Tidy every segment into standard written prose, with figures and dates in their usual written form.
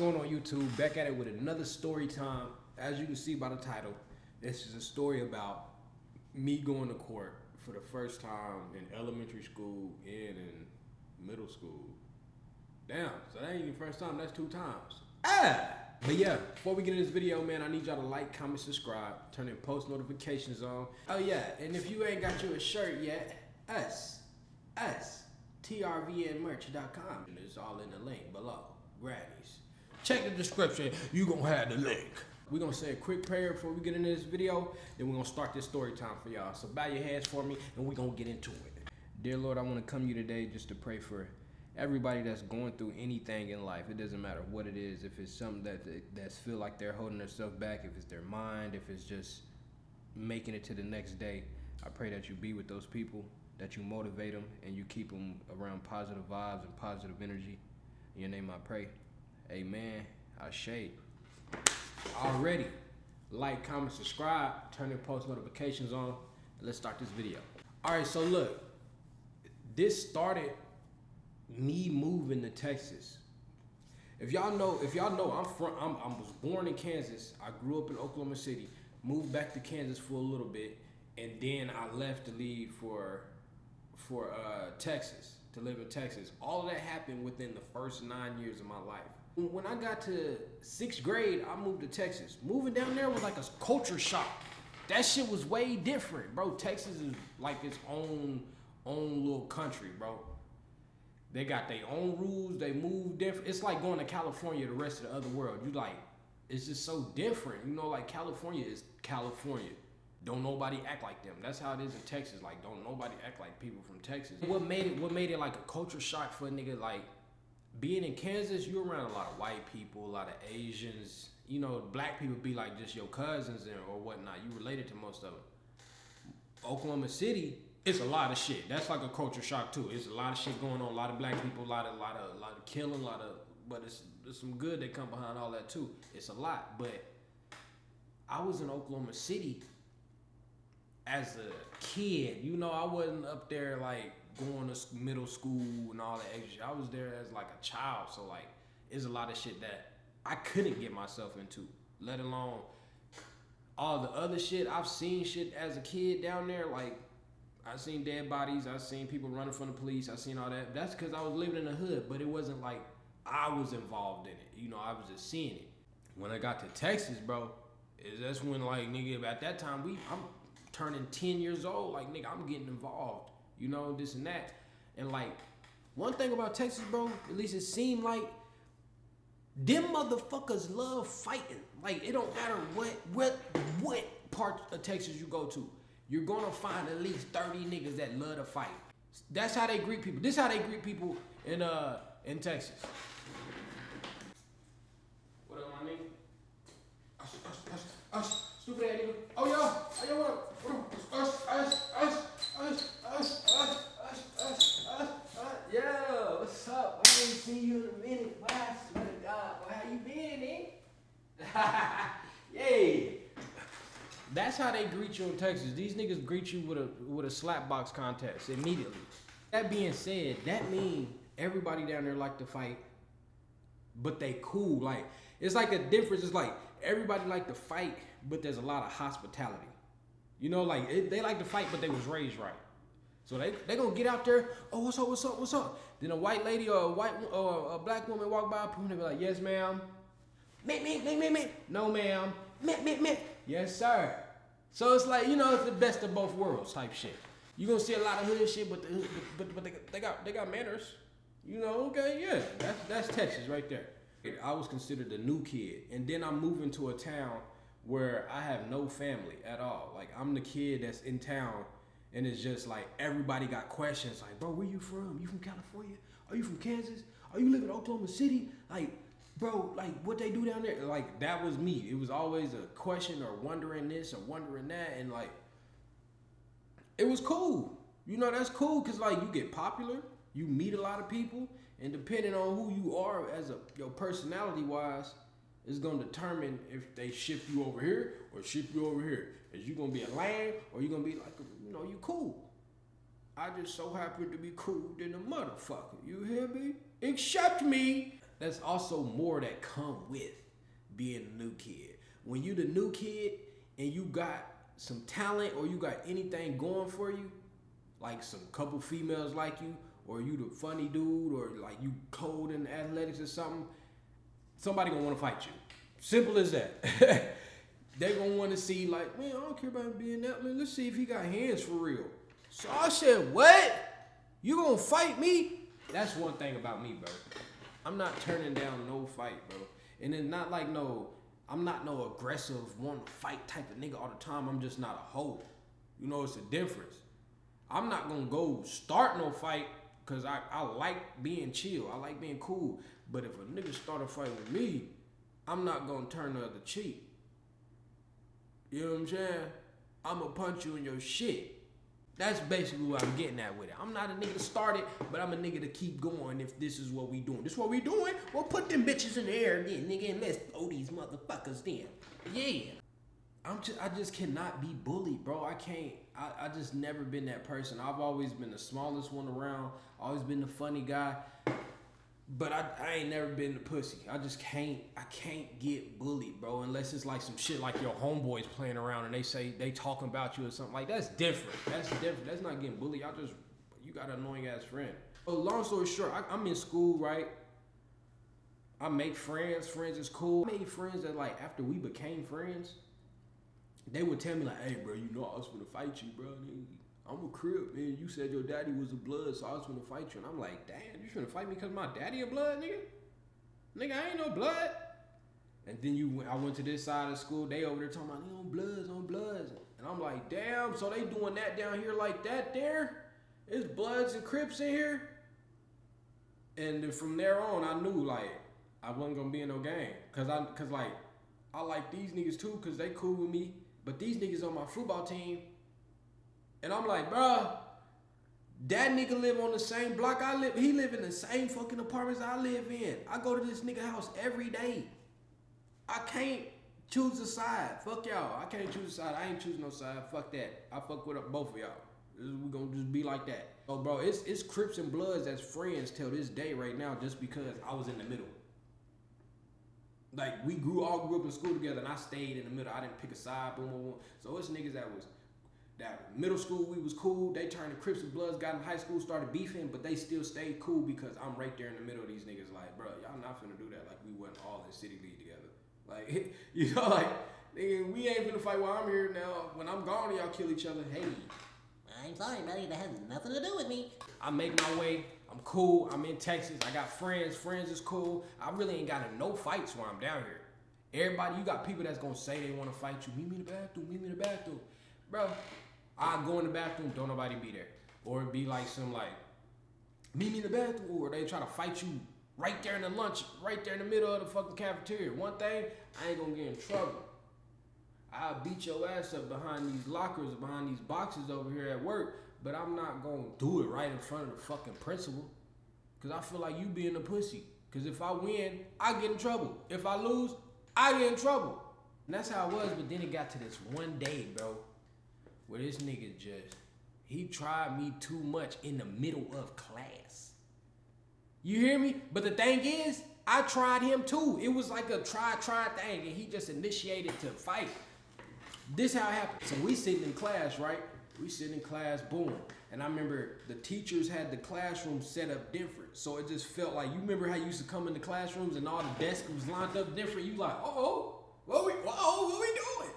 going on YouTube? Back at it with another story time. As you can see by the title, this is a story about me going to court for the first time in elementary school and in middle school. Damn, so that ain't even the first time, that's 2 times. But yeah, before we get into this video, man, I need y'all to like, comment, subscribe, turn in post notifications on. Oh yeah, and if you ain't got you a shirt yet, Trvn.Merch.com. And it's all in the link below. Grannies. Check the description, you gonna have the link. We're gonna say a quick prayer before we get into this video, then we're gonna start this story time for y'all. So bow your heads for me and we're gonna get into it. Dear Lord, I wanna come to you today just to pray for everybody that's going through anything in life. It doesn't matter what it is. If it's something that's feel like they're holding themselves back, if it's their mind, if it's just making it to the next day, I pray that you be with those people, that you motivate them, and you keep them around positive vibes and positive energy. In your name I pray. Amen. Ashe. Already, like, comment, subscribe, turn your post notifications on, and let's start this video. All right, so look, this started me moving to Texas. If y'all know, I was born in Kansas. I grew up in Oklahoma City, moved back to Kansas for a little bit, and then I left to leave for Texas, to live in Texas. All of that happened within the first 9 years of my life. When I got to 6th grade, I moved to Texas. Moving down there was like a culture shock. That shit was way different, bro. Texas is like its own little country, bro. They got their own rules. They move different. It's like going to California, the rest of the other world. You like, it's just so different. You know, like California is California. Don't nobody act like them. That's how it is in Texas. Like, don't nobody act like people from Texas. What made it like a culture shock for a nigga, like, being in Kansas, you're around a lot of white people, a lot of Asians. You know, black people be like just your cousins or whatnot. You related to most of them. Oklahoma City, it's a lot of shit. That's like a culture shock too. It's a lot of shit going on. A lot of black people, a lot of killing, but it's some good that come behind all that too. It's a lot, but I was in Oklahoma City as a kid. You know, I wasn't up there like going to middle school and all that extra shit. I was there as like a child, so like it's a lot of shit that I couldn't get myself into, let alone all the other shit. I've seen shit as a kid down there, like I seen dead bodies, I seen people running from the police, I seen all that. That's because I was living in the hood, but it wasn't like I was involved in it. You know, I was just seeing it. When I got to Texas, bro, that's when like nigga, at that time I'm turning 10 years old, like nigga, I'm getting involved. You know, this and that. And like, one thing about Texas, bro, at least it seemed like, them motherfuckers love fighting. Like, it don't matter what part of Texas you go to, you're gonna find at least 30 niggas that love to fight. That's how they greet people. This is how they greet people in Texas. What up, my nigga? Us, stupid ass nigga. Oh, y'all, what up? Yo, what's up? I ain't seen you in a minute. Why, I swear to God, boy, how you been, eh? Yay. That's how they greet you in Texas. These niggas greet you with a slap box contest immediately. That being said, that means everybody down there like to fight, but they cool. Like, it's like a difference. It's like everybody like to fight, but there's a lot of hospitality. You know, like they like to fight, but they was raised right. So they gonna get out there. Oh, what's up? Then a white lady or a black woman walk by, and they be like, yes, ma'am. Me. No, ma'am. Me. Yes, sir. So it's like, you know, it's the best of both worlds type shit. You gonna see a lot of hood shit, but they got manners. You know, okay, yeah, that's Texas right there. I was considered the new kid, and then I'm moving to a town where I have no family at all. Like, I'm the kid that's in town, and it's just like everybody got questions like, bro, where you from? You from California? Are you from Kansas? Are you living in Oklahoma City? Like, bro, like what they do down there? Like, that was me. It was always a question or wondering this or wondering that, and like, it was cool. You know, that's cool because like you get popular, you meet a lot of people, and depending on who you are as your personality wise, it's gonna determine if they ship you over here or ship you over here. Is you gonna be a lame or you gonna be like, you know, you cool. I just so happen to be cool than a motherfucker. You hear me? Accept me. there's also more that come with being a new kid. When you the new kid and you got some talent or you got anything going for you, like some couple females like you, or you the funny dude, or like you cold in athletics or something, somebody gonna wanna fight you. Simple as that. They gonna wanna see like, man, I don't care about him being that. Let's see if he got hands for real. So I said, what? You gonna fight me? That's one thing about me, bro. I'm not turning down no fight, bro. And it's not like I'm not no aggressive, want to fight type of nigga all the time. I'm just not a hoe. You know, it's a difference. I'm not gonna go start no fight because I like being chill. I like being cool. But if a nigga start a fight with me, I'm not gonna turn the other cheek. You know what I'm saying? I'm gonna punch you in your shit. That's basically what I'm getting at with it. I'm not a nigga to start it, but I'm a nigga to keep going if this is what we doing. This what we doing? Well, put them bitches in the air then, nigga, and let's throw these motherfuckers then. Yeah. I just cannot be bullied, bro. I just never been that person. I've always been the smallest one around, always been the funny guy. But I ain't never been the pussy. I can't get bullied, bro, unless it's like some shit like your homeboys playing around and they say they talking about you or something. Like, that's different. That's different. That's not getting bullied. You got an annoying ass friend. But long story short, I'm in school, right? I make friends. Friends is cool. I made friends that, like, after we became friends, they would tell me like, hey, bro, you know I was gonna fight you, bro. I'm a Crip, man. You said your daddy was a blood, so I was gonna fight you. And I'm like, damn, you finna fight me because my daddy a blood, nigga? Nigga, I ain't no blood. And then I went to this side of the school. They over there talking about, on bloods. And I'm like, damn, so they doing that down here like that there? It's Bloods and Crips in here? And then from there on, I knew, like, I wasn't gonna be in no game. Cause I like these niggas too, cause they cool with me. But these niggas on my football team, and I'm like, bruh, that nigga live on the same block I live. He live in the same fucking apartments I live in. I go to this nigga house every day. I can't choose a side. Fuck y'all. I can't choose a side. I ain't choose no side. Fuck that. I fuck with both of y'all. We gonna just be like that. So, bro, it's Crips and Bloods as friends till this day right now, just because I was in the middle. Like, we all grew up in school together, and I stayed in the middle. I didn't pick a side, boom, boom, boom. So it's niggas that middle school, we was cool. They turned to Crips and Bloods, got in high school, started beefing, but they still stayed cool because I'm right there in the middle of these niggas. Like, bro, y'all not finna do that. Like, we wasn't all in City League together. Like, you know, like, nigga, we ain't finna fight while I'm here now. When I'm gone, y'all kill each other. Hey, I'm sorry, buddy, that has nothing to do with me. I make my way. I'm cool. I'm in Texas. I got friends. Friends is cool. I really ain't got in no fights while I'm down here. Everybody, you got people that's gonna say they wanna fight you. Meet me in the bathroom. Meet me in the bathroom. Bro, I go in the bathroom, don't nobody be there. Or it'd be like some like, meet me in the bathroom. Or they try to fight you right there in the lunch, right there in the middle of the fucking cafeteria. One thing, I ain't gonna get in trouble. I'll beat your ass up behind these lockers, behind these boxes over here at work. But I'm not gonna do it right in front of the fucking principal. Cause I feel like you being a pussy. Cause if I win, I get in trouble. If I lose, I get in trouble. And that's how it was, but then it got to this one day, bro, where this nigga he tried me too much in the middle of class. You hear me? But the thing is, I tried him too. It was like a try thing, and he just initiated to fight. This how it happened. So we sitting in class, right? We sitting in class, boom. And I remember the teachers had the classroom set up different. So it just felt like, you remember how you used to come into classrooms and all the desks was lined up different? You like, what we doing?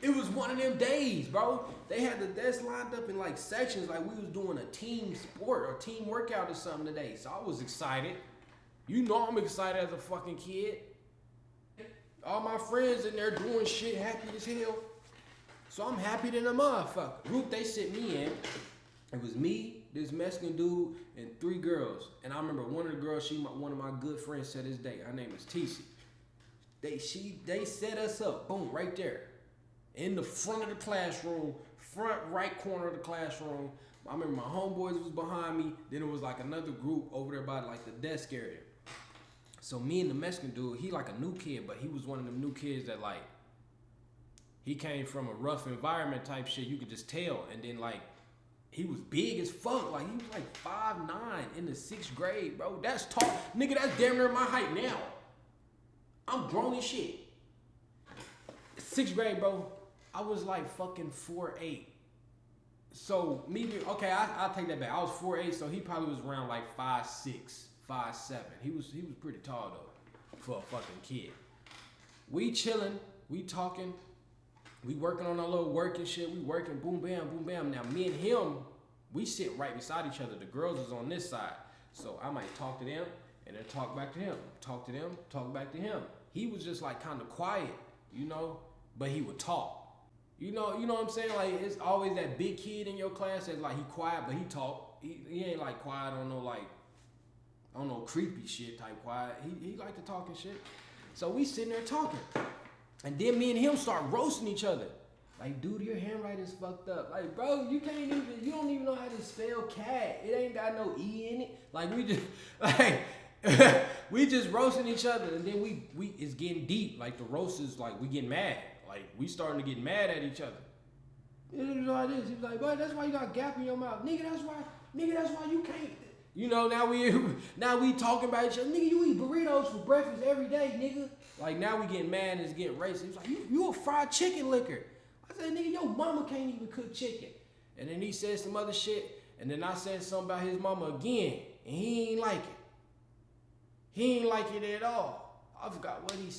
It was one of them days, bro. They had the desks lined up in like sections, like we was doing a team sport or team workout or something today. So I was excited. You know I'm excited as a fucking kid. All my friends in there doing shit, happy as hell. So I'm happy than a motherfucker. Group they sit me in, it was me, this Mexican dude, and 3 girls. And I remember one of the girls, one of my good friends to this day. Her name is TC. They set us up, boom, right there. In the front of the classroom, front right corner of the classroom. I remember my homeboys was behind me. Then it was like another group over there by like the desk area. So me and the Mexican dude, he like a new kid, but he was one of them new kids that like, he came from a rough environment type shit, you could just tell. And then like, He was big as fuck. Like, he was like 5'9" in the 6th grade, bro. That's tall. Nigga, that's damn near my height now. I'm grown as shit. 6th grade, bro. I was like fucking 4'8". So, okay, I'll take that back. I was 4'8", so he probably was around like 5'6", 5'7". He was pretty tall, though, for a fucking kid. We chilling. We talking. We working on our little work and shit. We working, boom, bam, boom, bam. Now, me and him, we sit right beside each other. The girls is on this side. So I might talk to them and then talk back to him. Talk to them, talk back to him. He was just like kind of quiet, you know, but he would talk. You know what I'm saying? Like, it's always that big kid in your class that's like, he quiet, but he talk. He ain't like quiet on no creepy shit type quiet. He like to talk and shit. So we sitting there talking. And then me and him start roasting each other. Like, dude, your handwriting's fucked up. Like, bro, you don't even know how to spell cat. It ain't got no E in it. Like, we just roasting each other. And then we it's getting deep. Like, the roast is like, we getting mad. Like, we starting to get mad at each other. It was like this. He was like, boy, that's why you got a gap in your mouth. Nigga, that's why you can't. You know, now we talking about each other. Nigga, you eat burritos for breakfast every day, nigga. Like, now we getting mad and it's getting racist. He was like, you a fried chicken licker. I said, nigga, your mama can't even cook chicken. And then he said some other shit. And then I said something about his mama again. And he ain't like it. He ain't like it at all. I forgot what did I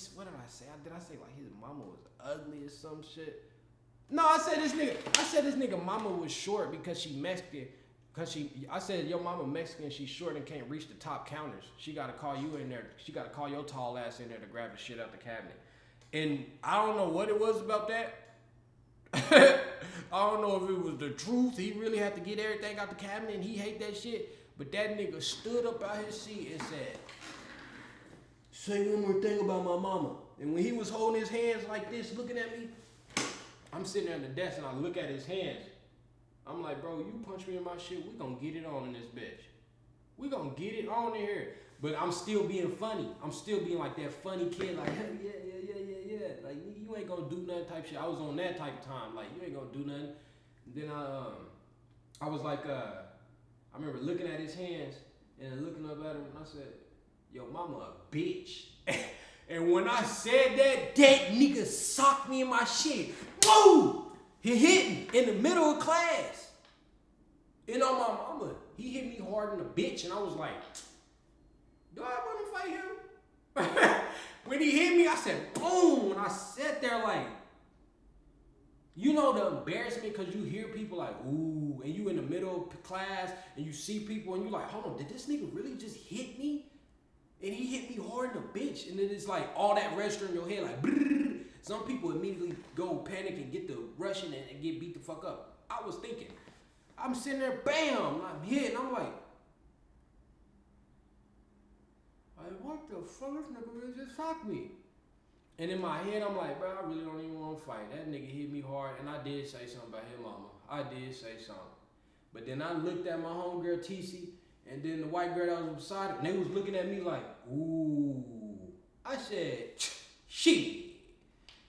say? Did I say like his mama was ugly or some shit? No, I said this nigga mama was short because she Mexican. I said, your mama Mexican, she's short and can't reach the top counters. She got to call you in there. She got to call your tall ass in there to grab the shit out the cabinet. And I don't know what it was about that. I don't know if it was the truth. He really had to get everything out the cabinet and he hate that shit. But that nigga stood up out his seat and said, say one more thing about my mama. And when he was holding his hands like this, looking at me, I'm sitting there at the desk and I look at his hands. I'm like, bro, you punch me in my shit, we gonna get it on in this bitch. We gonna get it on in here. But I'm still being funny. I'm still being like that funny kid, like, hey, yeah. Like, nigga, you ain't gonna do nothing type shit. I was on that type of time, like, you ain't gonna do nothing. And then I was like, I remember looking at his hands and looking up at him and I said, yo, mama a bitch. And when I said that nigga socked me in my shit. Woo! He hit me in the middle of class. And on my mama, he hit me hard in the bitch. And I was like, do I want to fight him? When he hit me, I said, boom. And I sat there like, you know the embarrassment because you hear people like, ooh. And you in the middle of class and you see people and you like, hold on, did this nigga really just hit me? And he hit me hard in the bitch. And then it's like all that register in your head like, brrr. Some people immediately go panic and get the rushing and get beat the fuck up. I was thinking, I'm sitting there, bam, I'm hit, and I'm like, what the fuck, this nigga really just socked me. And in my head, I'm like, bro, I really don't even want to fight. That nigga hit me hard, and I did say something about his mama. I did say something. But then I looked at my homegirl, TC, and then the white girl that was beside her, and they was looking at me like, ooh. I said, shit.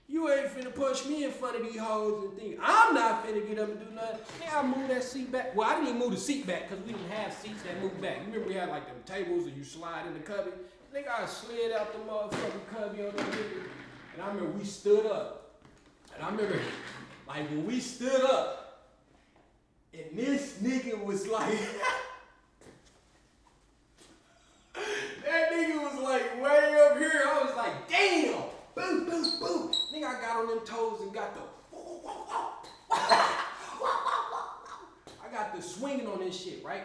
You ain't finna push me in front of these hoes and think I'm not finna get up and do nothing. Yeah, I moved that seat back. Well, I didn't even move the seat back because we didn't have seats that moved back. You remember we had like them tables and you slide in the cubby? I think I slid out the motherfucking cubby on the nigga. And I remember we stood up. And I remember, like, when we stood up, and this nigga was like, that nigga was like way up here. I was like, damn. Boom, boom, boom. Nigga, I got on them toes and got the I got the swinging on this shit, right?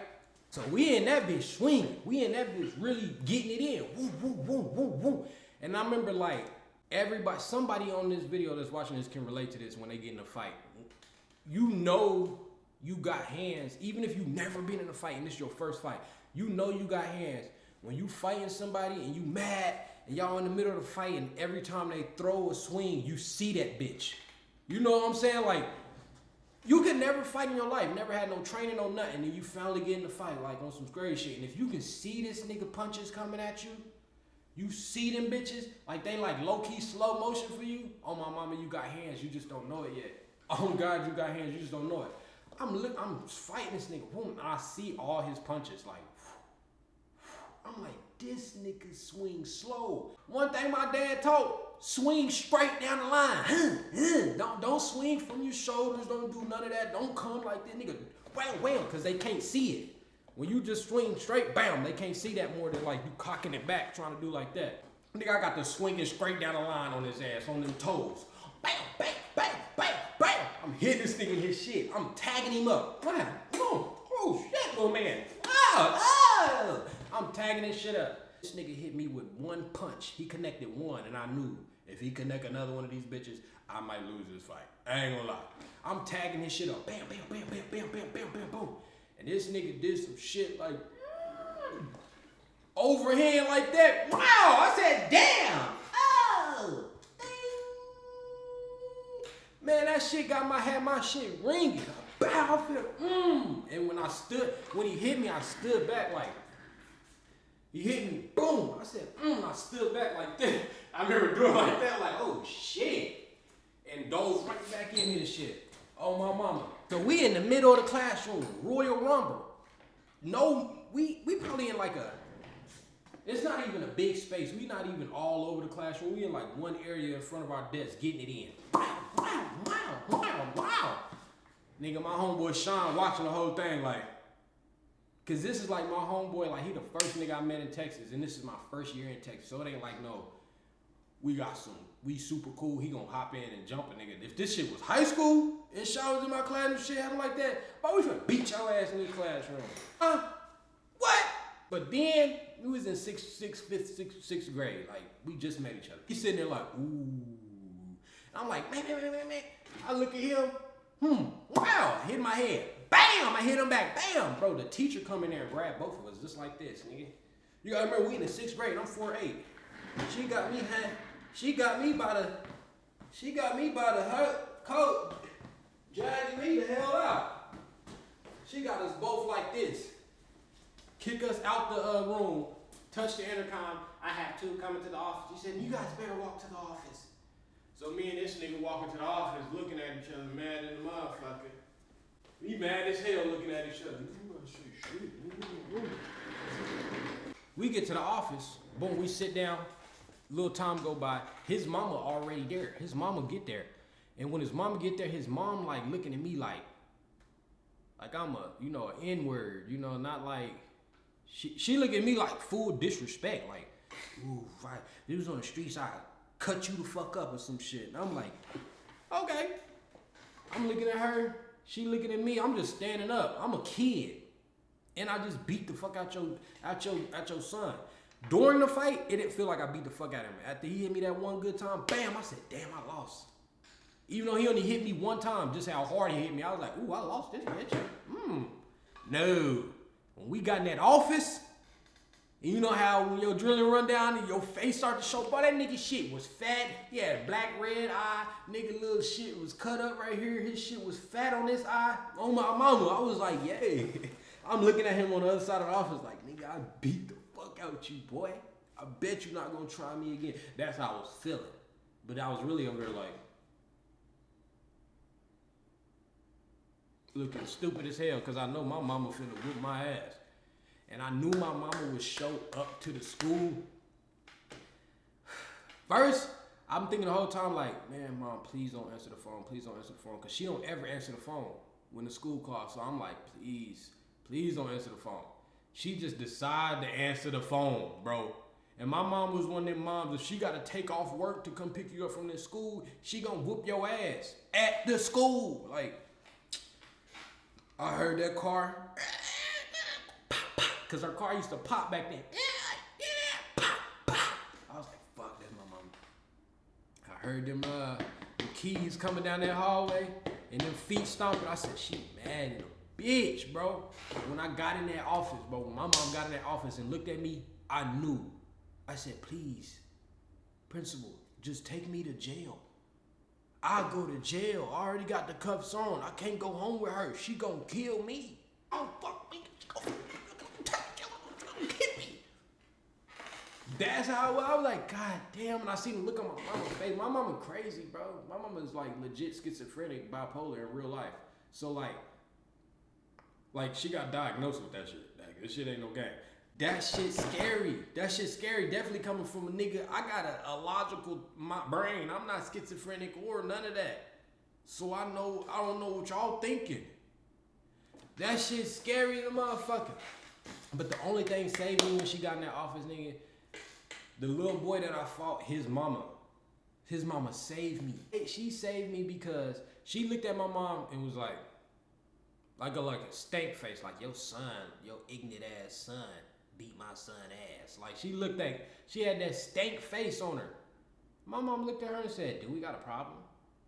So we in that bitch swinging. We in that bitch really getting it in. Woo, woo, woo, woo, woo. And I remember like somebody on this video that's watching this can relate to this when they get in a fight. You know you got hands, even if you've never been in a fight and this is your first fight. You know you got hands. When you fighting somebody and you mad, and y'all in the middle of the fight, and every time they throw a swing, you see that bitch. You know what I'm saying? Like, you could never fight in your life, never had no training, no nothing, and you finally get in the fight, like on some scary shit. And if you can see this nigga punches coming at you, you see them bitches, like they like low-key slow motion for you, oh my mama, you got hands, you just don't know it yet. Oh God, you got hands, you just don't know it. I'm fighting this nigga. Boom, and I see all his punches. Like, I'm like, this nigga swing slow. One thing my dad taught: swing straight down the line. Don't swing from your shoulders. Don't do none of that. Don't come like that, nigga. Wham, wham, because they can't see it. When you just swing straight, bam, they can't see that more than like you cocking it back, trying to do like that. Nigga, I got the swinging straight down the line on his ass, on them toes. Bam, bam, bam, bam, bam. I'm hitting this nigga in his shit. I'm tagging him up. Bam, boom. Oh shit, little man. Oh. I'm tagging this shit up. This nigga hit me with one punch. He connected one, and I knew if he connect another one of these bitches, I might lose this fight. I ain't gonna lie. I'm tagging his shit up. Bam, bam, bam, bam, bam, bam, bam, bam, boom. And this nigga did some shit like overhand like that. Wow, I said, damn. Oh, man, that shit had my shit ringing. Bow, I feel, And when he hit me, I stood back like, he hit me, boom. I said, I stood back like that. I remember doing like that, like, oh shit. And dove right back in his shit. Oh my mama. So we in the middle of the classroom, Royal Rumble. No, we probably in like it's not even a big space. We not even all over the classroom. We in like one area in front of our desk getting it in. Wow. Nigga, my homeboy Sean watching the whole thing like, cause this is like my homeboy, like he the first nigga I met in Texas, and this is my first year in Texas. So it ain't like no, we super cool, he gonna hop in and jump a nigga. If this shit was high school and Sean was in my class and shit happened like that, but we finna beat your ass in this classroom. What? But then we was in sixth grade, like we just met each other. He's sitting there like, ooh. And I'm like, man. I look at him, wow, hit my head. Bam, I hit him back, bam. Bro, the teacher come in there and grab both of us just like this, nigga. You gotta remember, we in the 6th grade, I'm 4'8". She got me by the coat, dragging me the hell out. She got us both like this. Kick us out the room, touch the intercom. I have to come into the office. She said, you guys better walk to the office. So me and this nigga walking to the office, looking at each other, mad in the motherfucker. We mad as hell looking at each other. We get to the office, boom, we sit down. Little time go by, his mama already there. His mama get there. And when his mama get there, his mom like looking at me like I'm an N-word, not like, she look at me like full disrespect, like, ooh, if this was on the streets, I'd cut you the fuck up or some shit. And I'm like, okay. I'm looking at her, she looking at me, I'm just standing up. I'm a kid. And I just beat the fuck out your son. During the fight, it didn't feel like I beat the fuck out of him. After he hit me that one good time, bam, I said, damn, I lost. Even though he only hit me one time, just how hard he hit me, I was like, ooh, I lost this bitch. No. When we got in that office, and you know how when your adrenaline run down and your face start to show, boy, that nigga shit was fat. He had a black, red eye. Nigga little shit was cut up right here. His shit was fat on this eye. On my mama, I was like, yay. I'm looking at him on the other side of the office like, nigga, I beat the fuck out you, boy. I bet you not gonna try me again. That's how I was feeling. But I was really over there like, looking stupid as hell, because I know my mama finna whip my ass. And I knew my mama would show up to the school. First, I'm thinking the whole time like, man, mom, please don't answer the phone. Please don't answer the phone. Because she don't ever answer the phone when the school calls. So I'm like, please don't answer the phone. She just decided to answer the phone, bro. And my mom was one of them moms, if she got to take off work to come pick you up from this school, she gonna whoop your ass at the school. Like, I heard that car, because her car used to pop back then. I was like, fuck, that's my mama. I heard them keys coming down that hallway and them feet stomping. I said, she mad in a bitch, bro. When I got in that office, bro, when my mom got in that office and looked at me, I knew. I said, please, principal, just take me to jail. I'll go to jail. I already got the cuffs on. I can't go home with her. She gonna kill me. Oh, fuck me. Hit me. That's how I was like, God damn. And I seen the look on my mama's face. My mama crazy, bro. My mama's like legit schizophrenic, bipolar in real life. So like, Like, she got diagnosed with that shit. Like, this shit ain't no game. That shit's scary. That shit's scary. Definitely coming from a nigga. I got a logical brain. I'm not schizophrenic or none of that. So I don't know what y'all thinking. That shit's scary as a motherfucker. But the only thing saved me when she got in that office, nigga, the little boy that I fought, his mama saved me. She saved me because she looked at my mom and was like a stank face, like your ignorant ass son beat my son ass. Like she had that stank face on her. My mom looked at her and said, "Do we got a problem?"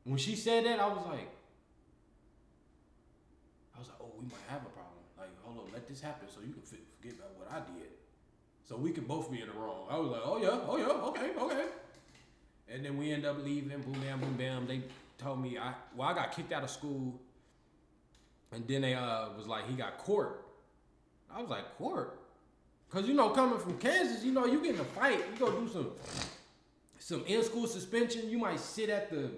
When she said that, I was like, "Oh, we might have a problem. Like, hold on, let this happen so you can forget about what I did. So we could both be in the wrong." I was like, oh yeah, okay. And then we end up leaving, boom, bam. They told me, I got kicked out of school. And then they was like, he got court. I was like, court? Cause coming from Kansas, you get in a fight, you go do some in-school suspension. You might sit at the,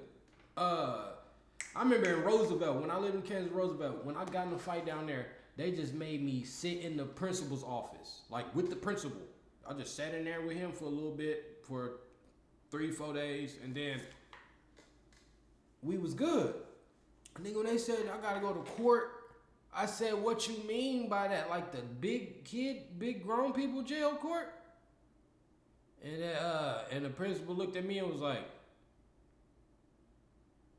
I remember in Roosevelt, when I lived in Kansas, Roosevelt, when I got in a fight down there, they just made me sit in the principal's office, like with the principal. I just sat in there with him for a little bit, for 3-4 days, and then we was good. And then when they said I gotta go to court, I said, "What you mean by that? Like the big grown people jail court?" And the principal looked at me and was like,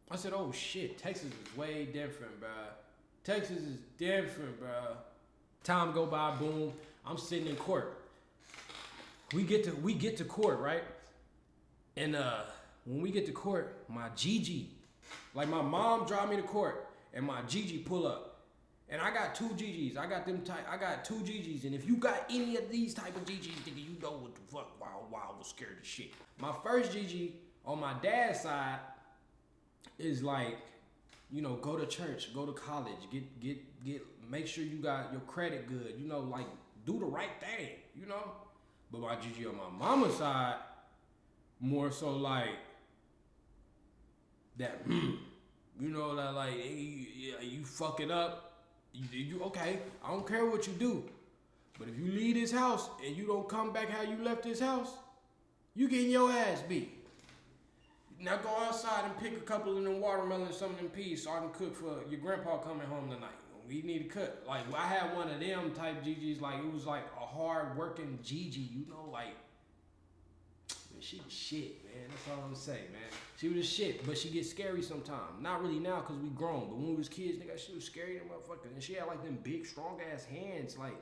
I said, "Oh shit, Texas is way different, bro. Texas is different, bro." Time go by, boom. I'm sitting in court. We get to court, right? And when we get to court, my Gigi, like my mom drive me to court, and my Gigi pull up. And I got 2 Gigis. I got 2 Gigis. And if you got any of these type of Gigis, nigga, you know what the fuck. Wow, I was scared as shit. My first Gigi on my dad's side is like, go to church, go to college, make sure you got your credit good, like do the right thing, But my Gigi on my mama's side, more so like that, that like, hey, you fucking up. You okay, I don't care what you do, but if you leave this house and you don't come back how you left this house, you getting your ass beat. Now go outside and pick a couple of them watermelons, some of them peas, so I can cook for your grandpa coming home tonight. We need to cook. Like, I had one of them type Gigi's, like, it was like a hard working Gigi, like, man, she was shit, man. That's all I'm gonna say, man. She was shit, but she gets scary sometimes. Not really now, because we grown, but when we was kids, nigga, she was scary, that motherfucker. And she had like them big, strong ass hands, like,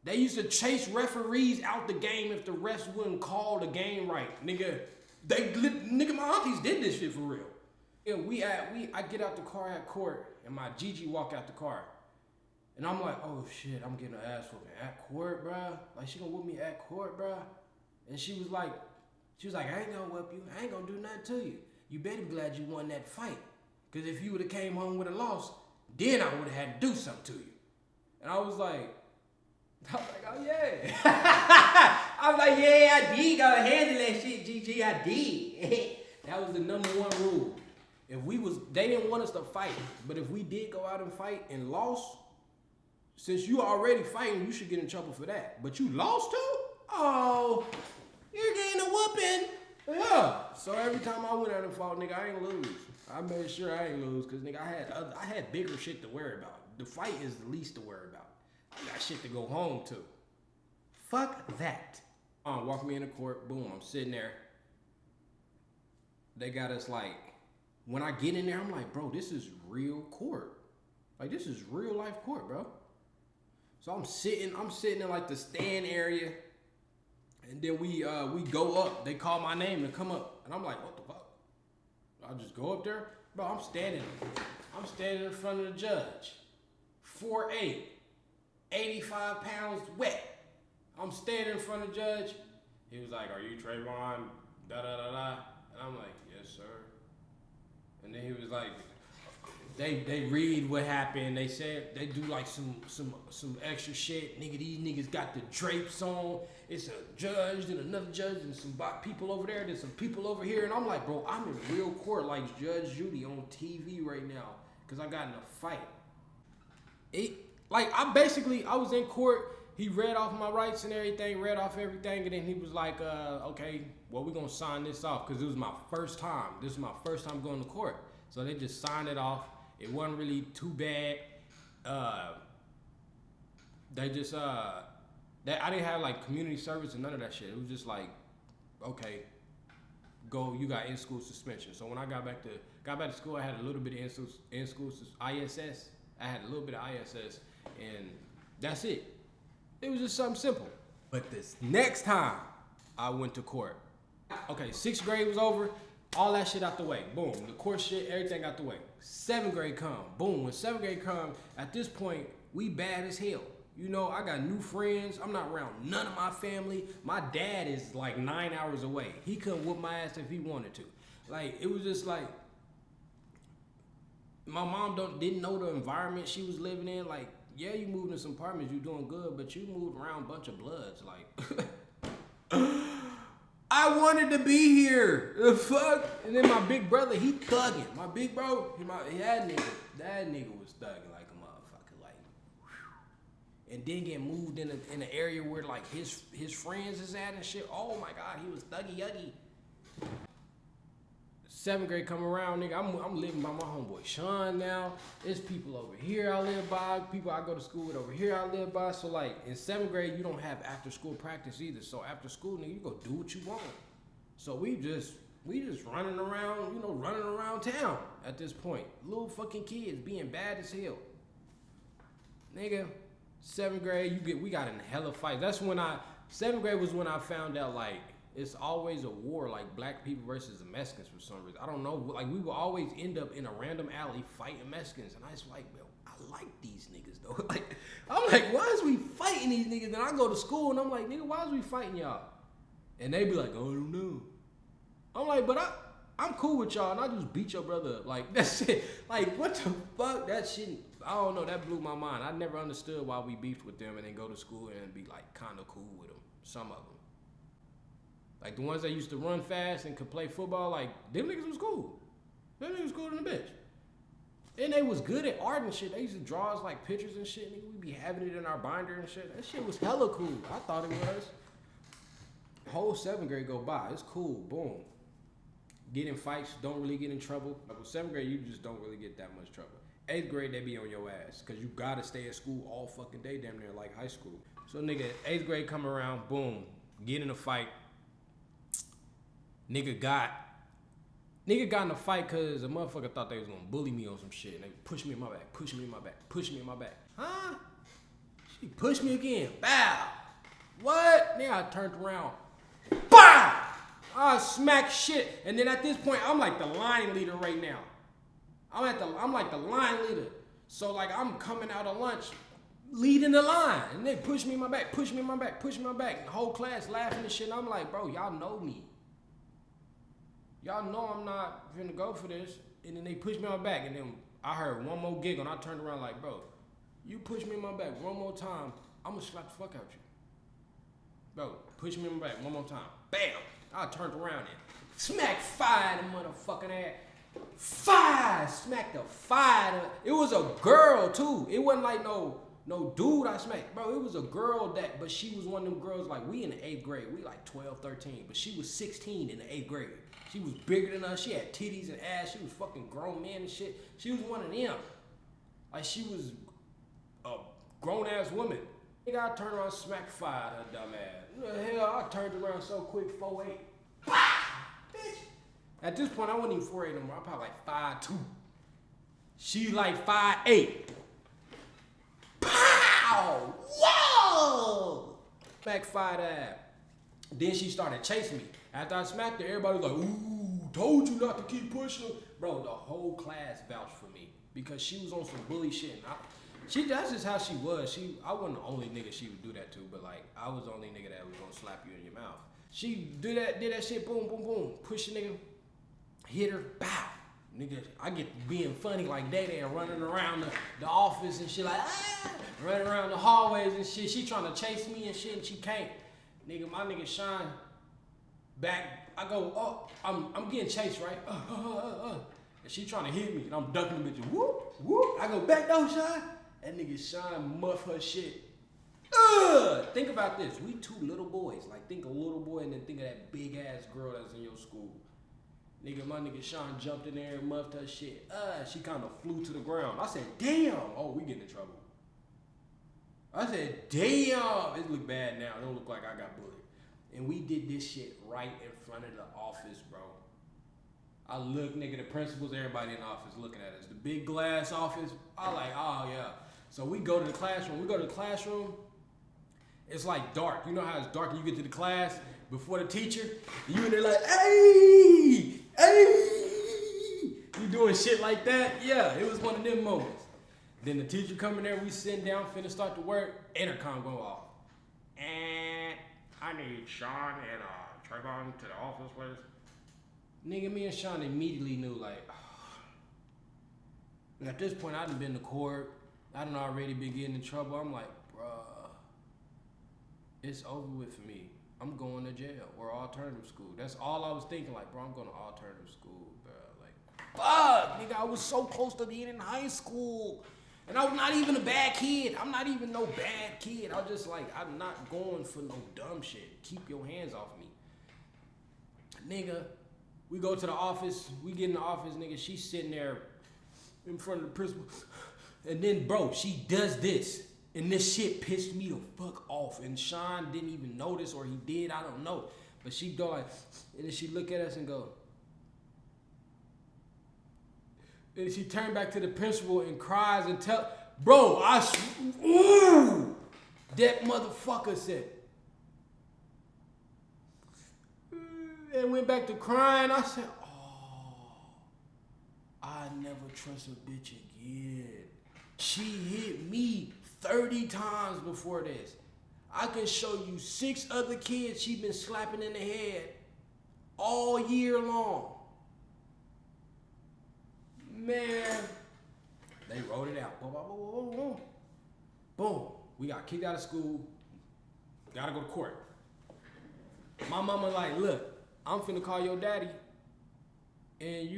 they used to chase referees out the game if the refs wouldn't call the game right, nigga. Nigga, my aunties did this shit for real. Yeah, I get out the car at court, and my Gigi walk out the car. And I'm like, oh shit, I'm getting her ass whooping at court, bruh. Like, she gonna whoop me at court, bruh. And she was like, I ain't gonna whoop you. I ain't gonna do nothing to you. You better be glad you won that fight. Because if you would have came home with a loss, then I would have had to do something to you. And I was like, oh yeah. I was like, yeah, I did gotta handle that shit, Gigi, I did. That was the #1 rule. They didn't want us to fight, but if we did go out and fight and lost, since you already fighting, you should get in trouble for that. But you lost too? Oh, you're getting a whooping. Yeah. So every time I went out and fought, nigga, I ain't lose. I made sure I ain't lose, cause nigga, I had bigger shit to worry about. The fight is the least to worry about. I got shit to go home to. Fuck that. Walk me into court, boom, I'm sitting there. They got us like, when I get in there, I'm like, bro, this is real court. Like, this is real life court, bro. So I'm sitting in like the stand area, and then we go up. They call my name to come up, and I'm like, what the fuck? I just go up there, bro. I'm standing in front of the judge, 4'8", 85 pounds wet. I'm standing in front of the judge. He was like, are you Trvn? Da da da da. And I'm like, yes, sir. And then he was like, they read what happened. They said they do like some extra shit. Nigga, these niggas got the drapes on. It's a judge, then another judge, and some people over there, then some people over here. And I'm like, bro, I'm in real court like Judge Judy on TV right now, because I got in a fight. Like, I was in court. He read off my rights and everything, and then he was like, okay, well, we're gonna sign this off, because it was my first time. This is my first time going to court. So they just signed it off. It wasn't really too bad. They just, I didn't have like community service and none of that shit. It was just like, okay, go, you got in-school suspension. So when I got back to school, I had a little bit of in-school ISS. I had a little bit of ISS, and that's it. It was just something simple. But this next time I went to court, okay, 6th grade was over, all that shit out the way. Boom, the court shit, everything out the way. 7th grade come, boom. When 7th grade come, at this point, we bad as hell. You know, I got new friends. I'm not around none of my family. My dad is like 9 hours away. He couldn't whoop my ass if he wanted to. Like, it was just like, my mom didn't know the environment she was living in. Like, yeah, you moved in some apartments, you doing good, but you moved around a bunch of bloods. Like, I wanted to be here. The fuck? And then my big brother, he thugging. My big bro, that nigga was thugging like a motherfucker. Like, whew. And then get moved in an area where like his friends is at and shit. Oh my God, he was thuggy yuggy. 7th grade come around, nigga, I'm living by my homeboy Sean now. There's people over here I live by, people I go to school with over here I live by. So like in 7th grade, you don't have after school practice either. So after school, nigga, you go do what you want. So we just running around town at this point. Little fucking kids being bad as hell. Nigga, 7th grade, we got in hella fights. 7th grade was when I found out like, it's always a war, like black people versus the Mexicans for some reason. I don't know, like we will always end up in a random alley fighting Mexicans. And I was like, bro, I like these niggas though. Like, I'm like, why is we fighting these niggas? And I go to school and I'm like, nigga, why is we fighting y'all? And they be like, oh, I don't know. I'm like, but I'm cool with y'all and I just beat your brother up. Like, that's it. Like, what the fuck? That shit, I don't know, that blew my mind. I never understood why we beefed with them and then go to school and be like kind of cool with them, some of them. Like the ones that used to run fast and could play football, like them niggas was cool. Them niggas was cool than a bitch. And they was good at art and shit. They used to draw us like pictures and shit. Nigga, we be having it in our binder and shit. That shit was hella cool. I thought it was. Whole 7th grade go by. It's cool. Boom. Get in fights. Don't really get in trouble. Like with 7th grade, you just don't really get that much trouble. 8th grade, they be on your ass because you gotta stay at school all fucking day, damn near like high school. So nigga, 8th grade come around. Boom. Get in a fight. Nigga got in a fight cause a motherfucker thought they was gonna bully me on some shit. And they pushed me in my back. Huh? She pushed me again. Bow. What? Then I turned around. Bow! I smacked shit. And then at this point, I'm like the line leader right now. I'm like the line leader. So like I'm coming out of lunch, leading the line. And they push me in my back. And the whole class laughing and shit. And I'm like, bro, y'all know me. Y'all know I'm not finna go for this. And then they pushed me on my back. And then I heard one more giggle and I turned around like, bro, you push me in my back one more time, I'm gonna slap the fuck out you. Bro, push me in my back one more time. Bam! I turned around and smack fire in the motherfucking ass. Fire! Smacked the fire. It was a girl too. It wasn't like no dude I smacked. Bro, it was a girl but she was one of them girls, like we in the 8th grade. We like 12, 13. But she was 16 in the 8th grade. She was bigger than us. She had titties and ass. She was fucking grown man and shit. She was one of them. Like she was a grown ass woman. Nigga, I turned around and smacked fire at her dumb ass. What the hell? I turned around so quick, 4'8". Bitch. At this point, I wasn't even 4'8 no more. I'm probably like 5'2". She like 5'8". Pow! Whoa! Smack fire ass. Then she started chasing me. After I smacked her, everybody was like, ooh, told you not to keep pushing. Bro, the whole class vouched for me because she was on some bully shit. And that's just how she was. I wasn't the only nigga she would do that to, but like, I was the only nigga that was gonna slap you in your mouth. She did that shit, boom, boom, boom. Push a nigga, hit her, bow. Nigga, I get being funny like Day and running around the office and shit like, running around the hallways and shit. She trying to chase me and shit and she can't. Nigga, my nigga Shine back. I go, oh, I'm getting chased, right? And she trying to hit me and I'm ducking the bitch. Whoop, whoop. I go, back door, Shine. That nigga Sean muff her shit. Think about this. We two little boys. Like, think a little boy and then think of that big ass girl that's in your school. Nigga, my nigga Sean jumped in there and muffed her shit. She kind of flew to the ground. I said, damn. Oh, we getting in trouble. I said, damn. It look bad now. It don't look like I got bullied. And we did this shit right in front of the office, bro. I look, nigga, the principals, everybody in the office looking at us. The big glass office. I like, oh, yeah. So we go to the classroom. It's like dark. You know how it's dark when you get to the class before the teacher? You in there like, hey, hey. You doing shit like that? Yeah, it was one of them moments. Then the teacher come in there, we sitting down, finna start to work, intercom go off. And I need Sean and Trvn to the office, please. Nigga, me and Sean immediately knew, like, at this point, I done been to court. I done already been getting in trouble. I'm like, bruh, it's over with for me. I'm going to jail or alternative school. That's all I was thinking, like, bro, I'm going to alternative school, bro. Like, fuck, nigga, I was so close to being in high school. And I was not even a bad kid. I'm not even no bad kid. I was just like, I'm not going for no dumb shit. Keep your hands off me. Nigga, we go to the office. We get in the office, nigga. She's sitting there in front of the principal. And then, bro, she does this. And this shit pissed me the fuck off. And Sean didn't even notice, or he did, I don't know. But she go like, and then she look at us and go. And she turned back to the principal and cries and tell, bro, ooh, that motherfucker said. And went back to crying. I said, oh, I never trust a bitch again. She hit me 30 times before this. I can show you 6 other kids she been slapping in the head all year long. Man, they wrote it out. Boom, boom, boom, boom, boom. Boom. We got kicked out of school. Gotta go to court. My mama like, look, I'm finna call your daddy, and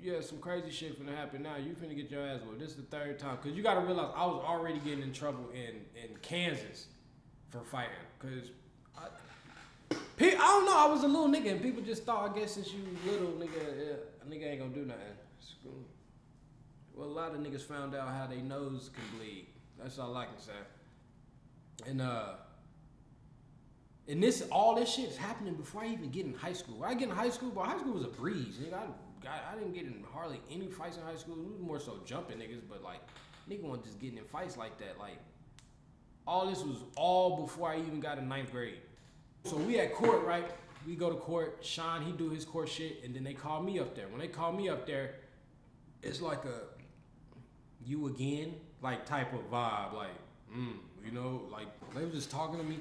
yeah, some crazy shit finna happen now. You finna get your ass whooped. This is the 3rd time. Cause you gotta realize I was already getting in trouble in Kansas for fighting. Cause I don't know, I was a little nigga and people just thought, I guess since you little nigga, a nigga ain't gonna do nothing. Well, a lot of niggas found out how they nose can bleed. That's all I can say. And all this shit is happening before I even get in high school. When I get in high school, bro, high school was a breeze. Nigga, I didn't get in hardly any fights in high school. It was more so jumping niggas, but like, nigga wasn't just getting in fights like that. Like, all this was all before I even got in 9th grade. So we at court, right? We go to court. Sean, he do his court shit, and then they call me up there. When they call me up there, it's like a you again, like type of vibe. Like, you know, like they was just talking to me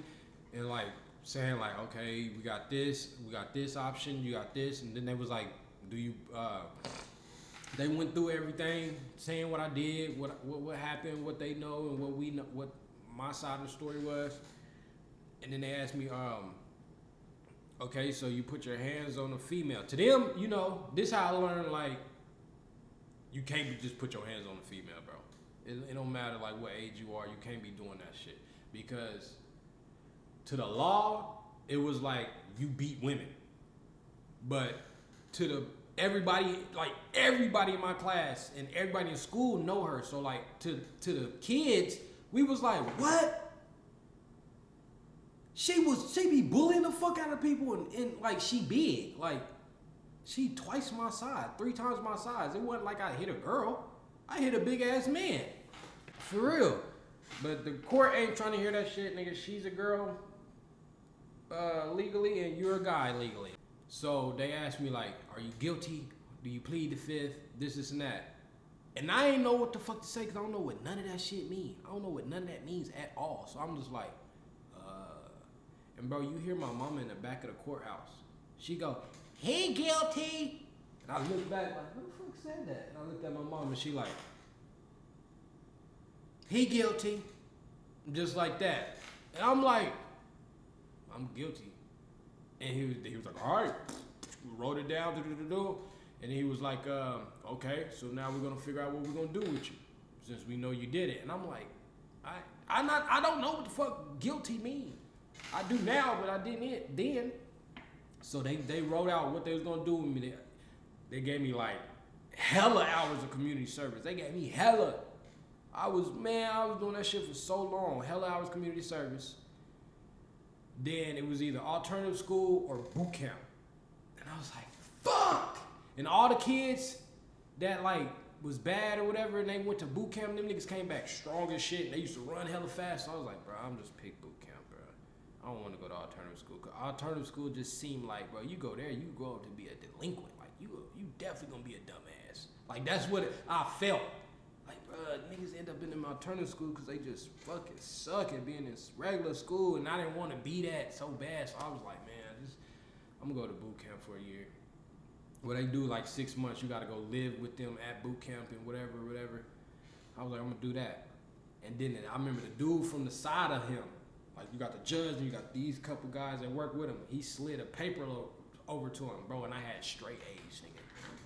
and like saying like, okay, we got this option, you got this, and then they was like, do you? They went through everything, saying what I did, what happened, what they know, and what we know, what my side of the story was. And then they asked me, okay, so you put your hands on a female. To them, you know, this how I learned, like, you can't just put your hands on a female, bro. It don't matter, like, what age you are, you can't be doing that shit. Because to the law, it was like, you beat women. But to everybody in my class and everybody in school know her. So, like, to the kids, we was like, what? She be bullying the fuck out of people and like she big. Like she twice my size, 3 times my size. It wasn't like I hit a girl. I hit a big ass man. For real. But the court ain't trying to hear that shit, nigga. She's a girl legally and you're a guy legally. So they asked me like, are you guilty? Do you plead the 5th? This and that. And I ain't know what the fuck to say because I don't know what none of that shit mean. I don't know what none of that means at all. So I'm just like, and bro, you hear my mama in the back of the courthouse. She go, he guilty. And I look back like, who the fuck said that? And I looked at my mom and she like, he guilty. Just like that. And I'm like, I'm guilty. And he was like, all right. We wrote it down, and he was like, okay, so now we're gonna figure out what we're gonna do with you. since we know you did it. And I'm like, I don't know what the fuck guilty mean. I do now, but I didn't then. So they wrote out what they was gonna do with me. They gave me like hella hours of community service. They gave me hella. I was doing that shit for so long. Hella hours community service. Then it was either alternative school or boot camp. And I was like, fuck! And all the kids that like was bad or whatever and they went to boot camp, them niggas came back strong as shit and they used to run hella fast. So I was like, bro, I'm just pick boot camp, bro. I don't want to go to alternative school. Cause alternative school just seemed like, bro, you go there, you grow up to be a delinquent. Like you definitely gonna be a dumbass. Like that's what I felt. Like, bro, niggas end up in them alternative school because they just fucking suck at being in this regular school, and I didn't want to be that so bad. So I was like, man, I'm gonna go to boot camp for a year. Where they do like 6 months, you gotta go live with them at boot camp and whatever. I was like, I'm gonna do that. And then I remember the dude from the side of him, like you got the judge and you got these couple guys that work with him. He slid a paper over to him, bro, and I had straight A's, nigga.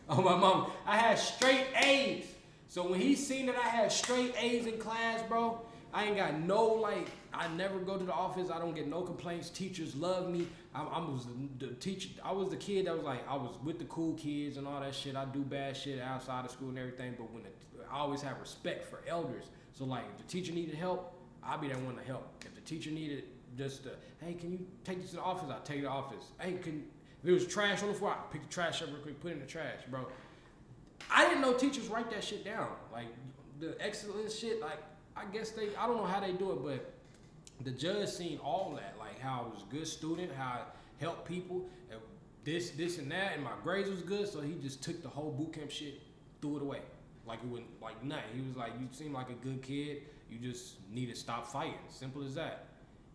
Oh my mama, I had straight A's. So when he seen that I had straight A's in class, bro, I ain't got no, like, I never go to the office. I don't get no complaints. Teachers love me. I was the teacher. I was the kid that was like, I was with the cool kids and all that shit. I do bad shit outside of school and everything. But I always have respect for elders. So like, if the teacher needed help, I'll be that one to help. If the teacher needed just, hey, can you take this to the office? I'll take it to the office. Hey, if it was trash on the floor, I'll pick the trash up real quick, put it in the trash, bro. I didn't know teachers write that shit down. Like, the excellence shit, like, I guess I don't know how they do it, but the judge seen all that. Like, how I was a good student, how I helped people, and this and that, and my grades was good, so he just took the whole boot camp shit, threw it away. Like, it wasn't, like, nothing. He was like, you seem like a good kid, you just need to stop fighting. Simple as that.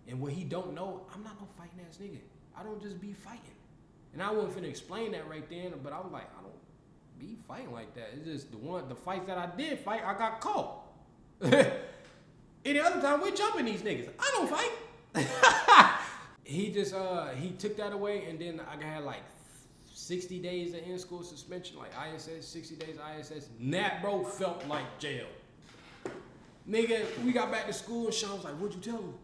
And what he don't know, I'm not no fighting ass nigga. I don't just be fighting. And I wasn't finna explain that right then, but I was like, I don't be fighting like that. It's just the fights that I did fight, I got caught. Any other time we're jumping these niggas. I don't fight. He just he took that away, and then I had like 60 days of in-school suspension, like ISS, 60 days ISS. And that, bro, felt like jail. Nigga, we got back to school and Sean was like, what'd you tell him?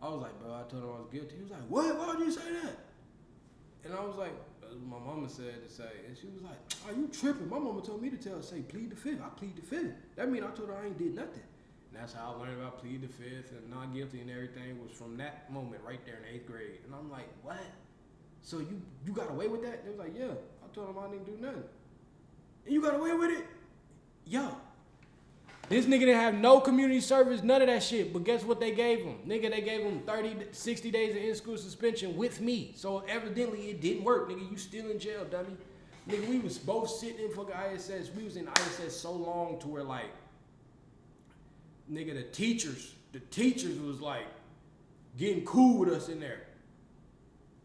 I was like, bro, I told him I was guilty. He was like, what? Why would you say that? And I was like, my mama said to say, and she was like, are you tripping? My mama told me to say, plead the fifth. I plead the fifth. That mean I told her I ain't did nothing. And that's how I learned about plead the fifth and not guilty and everything, was from that moment right there in 8th grade. And I'm like, what? So you got away with that? They was like, yeah. I told him I didn't do nothing. And you got away with it? Yo. This nigga didn't have no community service, none of that shit. But guess what they gave him? Nigga, they gave him 60 days of in-school suspension with me. So evidently it didn't work. Nigga, you still in jail, dummy. Nigga, we was both sitting in fucking ISS. We was in ISS so long to where, like, nigga, the teachers was like getting cool with us in there.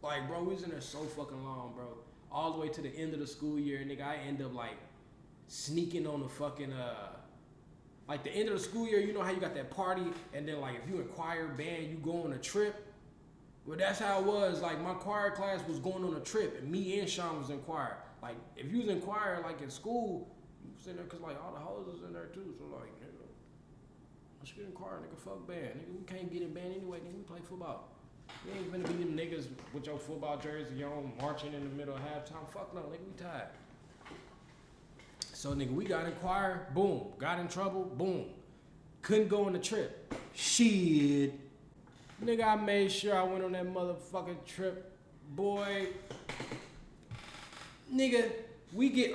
Like, bro, we was in there so fucking long, bro. All the way to the end of the school year, nigga, I end up like sneaking on the fucking like the end of the school year, you know how you got that party, and then like if you in choir band, you go on a trip. Well, that's how it was. Like my choir class was going on a trip, and me and Sean was in choir. Like if you was in choir, like in school, you was in there because like all the hoes was in there too. So like, nigga, let's get in choir, nigga. Fuck band, nigga. We can't get in band anyway. Nigga, we play football. You ain't gonna be them niggas with your football jersey, your own marching in the middle of halftime. Fuck no, nigga. We tired. So nigga, we got in choir, boom. Got in trouble, boom. Couldn't go on the trip. Shit. Nigga, I made sure I went on that motherfucking trip. Boy. Nigga,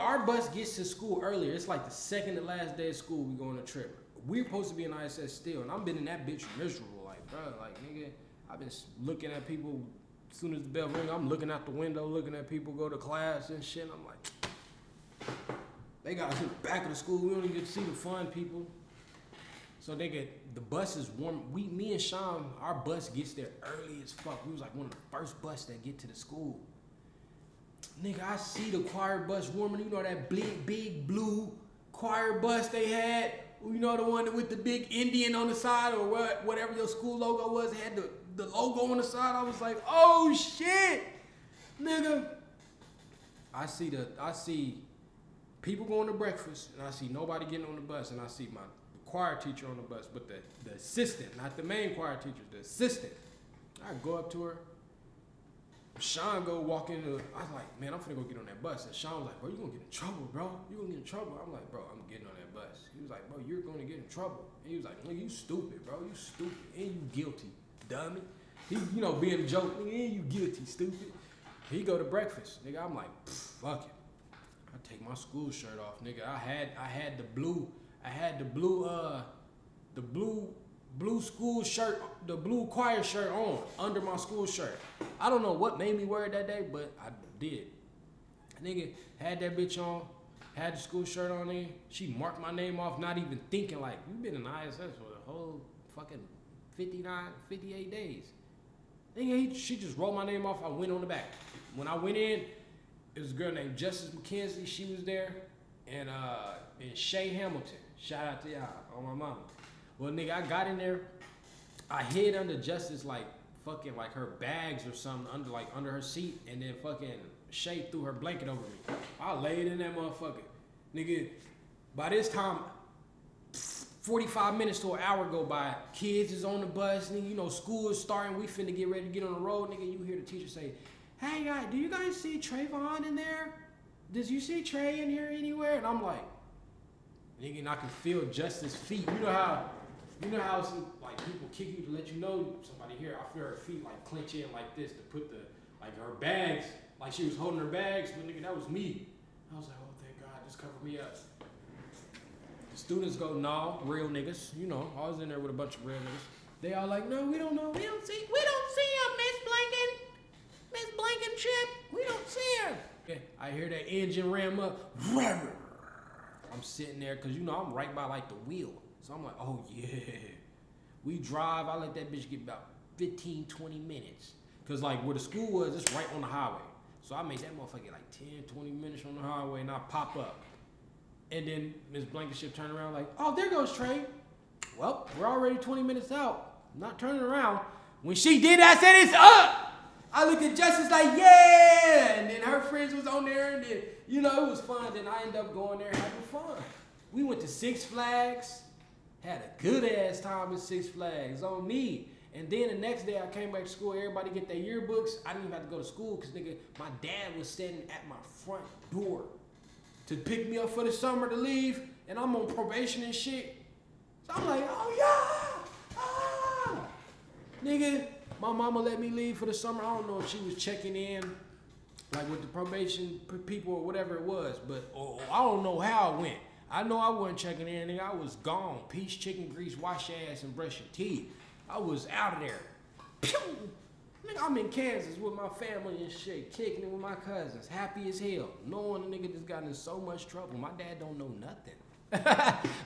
our bus gets to school earlier. It's like the second to last day of school we go on a trip. We're supposed to be in ISS still, and I've been in that bitch miserable. Like, bro, like, nigga, I've been looking at people, as soon as the bell ring, I'm looking out the window, looking at people go to class and shit. I'm like, they got us in the back of the school. We don't even get to see the fun people. So they get, the bus is warm. Me and Sean, our bus gets there early as fuck. We was like one of the first buses that get to the school. Nigga, I see the choir bus warming. You know that big blue choir bus they had? You know the one with the big Indian on the side, or whatever your school logo was, it had the logo on the side. I was like, oh shit, nigga. I see people going to breakfast, and I see nobody getting on the bus, and I see my choir teacher on the bus, but the assistant, not the main choir teacher, the assistant. I go up to her. Sean go walk into, I was like, man, I'm finna go get on that bus. And Sean was like, bro, you gonna get in trouble, bro. You gonna get in trouble. I'm like, bro, I'm getting on that bus. He was like, bro, you're gonna get in trouble. And he was like, nigga, you stupid, bro. You stupid. And you guilty, dummy. He, you know, being a joke, nigga, and you guilty, stupid. He go to breakfast, nigga. I'm like, fuck it. I take my school shirt off, nigga. I had the blue school shirt, the blue choir shirt on under my school shirt. I don't know what made me wear it that day, but I did. Nigga had that bitch on, had the school shirt on there. She marked my name off, not even thinking like, you been in ISS for the whole fucking 59, 58 days. Nigga, she just rolled my name off. I went on the back. When I went in, it was a girl named Justice McKenzie. She was there, and Shay Hamilton. Shout out to y'all on my mama. Well, nigga, I got in there. I hid under Justice like fucking like her bags or something under her seat, and then fucking Shay threw her blanket over me. I laid in that motherfucker. Nigga, by this time, 45 minutes to an hour go by. Kids is on the bus, nigga. You know, school is starting. We finna get ready to get on the road, nigga. You hear the teacher say, hey, guys, do you guys see Trvn in there? Does you see Trey in here anywhere? And I'm like, nigga, and I can feel Justice's feet. You know how some, like, people kick you to let you know somebody here. I feel her feet like clench in like this to put the, like, her bags, like she was holding her bags, but nigga, that was me. I was like, oh, thank God, just cover me up. The students go, no, real niggas. You know, I was in there with a bunch of real niggas. They all like, no, we don't know. We don't see him, Miss Blanken. Miss Blankenship. We don't see her. Okay, I hear that engine ram up. I'm sitting there, because, you know, I'm right by, like, the wheel. So I'm like, oh, yeah. We drive. I let that bitch get about 15, 20 minutes. Because, like, where the school was, it's right on the highway. So I made that motherfucker get, like, 10, 20 minutes on the highway, and I pop up. And then Miss Blankenship turned around like, oh, there goes Trey. Well, we're already 20 minutes out. I'm not turning around. When she did, I said, it's up. I looked at Justice like, yeah. And then her friends was on there, and then, you know, it was fun. Then I ended up going there having fun. We went to Six Flags. Had a good ass time at Six Flags on me. And then the next day I came back to school, everybody get their yearbooks. I didn't even have to go to school because, nigga, my dad was standing at my front door to pick me up for the summer to leave, and I'm on probation and shit. So I'm like, oh yeah, ah. Nigga, my mama let me leave for the summer. I don't know if she was checking in, like with the probation people or whatever it was, but I don't know how it went. I know I wasn't checking in, nigga. I was gone. Peach, chicken grease, wash your ass, and brush your teeth. I was out of there. Pew! Nigga, I'm in Kansas with my family and shit, kicking it with my cousins, happy as hell. Knowing the nigga just got in so much trouble. My dad don't know nothing.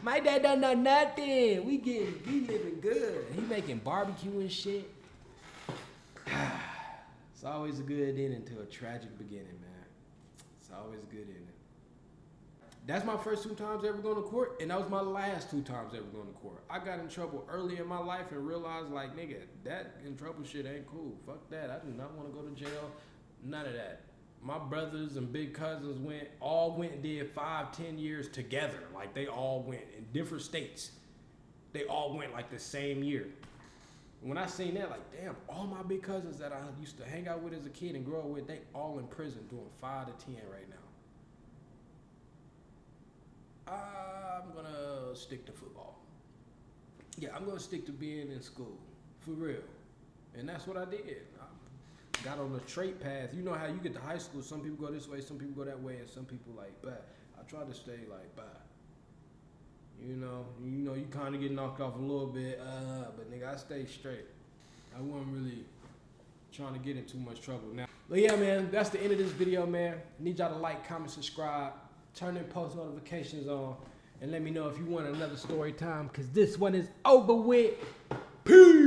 My dad don't know nothing. We living good. He making barbecue and shit. It's always a good ending to a tragic beginning, man. It's always a good ending. That's my first 2 times ever going to court, and that was my last 2 times ever going to court. I got in trouble early in my life and realized, like, nigga, that in trouble shit ain't cool. Fuck that. I do not want to go to jail. None of that. My brothers and big cousins all went and did 5, 10 years together. Like, they all went in different states. They all went, like, the same year. When I seen that, like, damn, all my big cousins that I used to hang out with as a kid and grow up with, they all in prison doing 5 to 10 right now. I'm gonna stick to football. Yeah, I'm gonna stick to being in school, for real. And that's what I did. I got on the trait path. You know how you get to high school, some people go this way, some people go that way, and some people like, bah. I try to stay like, bah. You know, you kind of get knocked off a little bit, but nigga, I stay straight. I wasn't really trying to get in too much trouble now. But yeah, man, that's the end of this video, man. I need y'all to like, comment, subscribe. Turn them post notifications on, and let me know if you want another story time, because this one is over with. Peace.